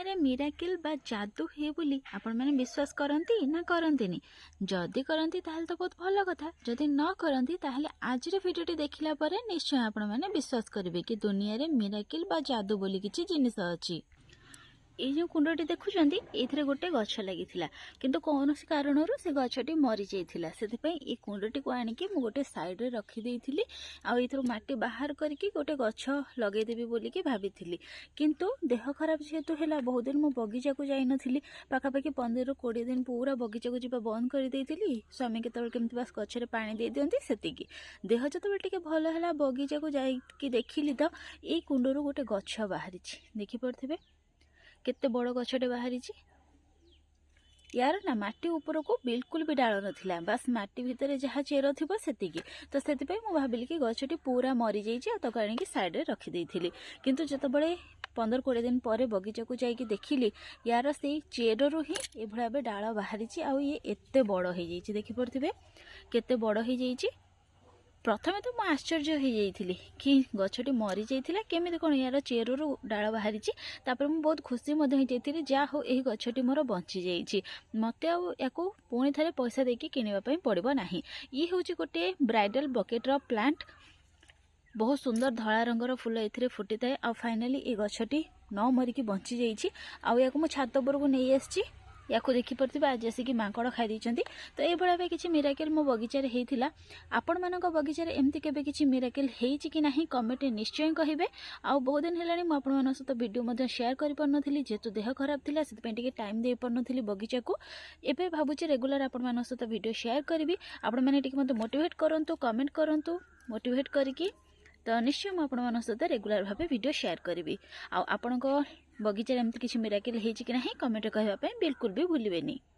दुनिया रे मिराकिल बा जादू हे बोली आपण मैंने विश्वास करती ना करती जदि करती ताहले तो बहुत भल कथा जदि न करती ताहले आज भिडियोटी देखला पर निश्चय आपण मैंने विश्वास करेंगे कि दुनिया रे मिराकिल बा जादू बोली किसी जिनिस अच्छी। ये जो कुंडटी देखुं ये गोटे गछ लगी किंतु कौन कारण से गछटी मरी जाइथिला से कुंडटी को आनिकी मु गोटे साइड रे रखी थी आउ माटी बाहर करके गोटे गछ लगेदेवी बोलिकी भाभी किंतु देह खराब जेहेतु है बहुत दिन मो बगीचा को जाई नथिली पाखापाखि 15 ରୁ 20 दिन पूरा बगीचा को जीवा बंद कर देइथिली स्वामी केतबेल केमती बास गछरे पानी दे दियंती सेतिकी देह जतबेल टिके भल हैला बगीचा को जाई देखिली तो ये कुंडरू गोटे गछ बाहरी देखि पड़थिबे केते बड़ गछटे बाहरी यार ना माटी ऊपर को बिल्कुल भी डाल नथिला बस माटी भितर जहाँ चेर थी सेतिकी तो से भाविली कि गछटी पूरा मरी जाइए ताको आनिकी साइड रे रखी देइथिली किंतु जतबेले 15-20 दिन पर बगीचा को जाइए देखिली यार से चेरु ही ए भाव डाल बाहरी आउ ये एते बड़ हो जाइए देखि पड़थिबे केते बड़ हो जाइए। प्रथमे तो मुझे आश्चर्य हो जाइए कि गछटी मरी जाइए केमी कौन यार चेरु डाल बाहरी तापर मुझे बहुत खुशी होती जहाँ हो यही गछटी मोर बची जाइए मत आपको पुणी थे पैसा देकी किणवाई पड़ो ना। ये हूँ गोटे ब्राइडल बकेट्र प्लांट बहुत सुंदर धला रंगर फूल ए फुटी थाए आ फाइनाली ये गछटी न मरिकी बची जाइए आउ मु छात उपर को नहीं आसी या देखी पड़े आज आसिक माकड़ खाई देती तो ये भाई किसी मिराकिल मो बगीचार होता आपण मान बगीचार एमती केबे किसी मिराकिल होती कि नहीं कमेंट निश्चय कहे। आ बहुत दिन है मुझे सहित वीडियो शेयर कर पार्नी जेहेतु देह खराब थी से टाइम दे पार्नी बगीचा को एवं भावुँ रेगुलर आपण सहित वीडियो शेयर करी आपण मैंने मत मोटिवेट करूँ कमेंट करूँ मोटिवेट करके तो निश्चय मुझे सहित रेगुलर भाव वीडियो शेयर करी आपण बगीचार एमती किसी मिराकिल होती कि नहीं कमेंट कहवाई बिल्कुल भी भूलें।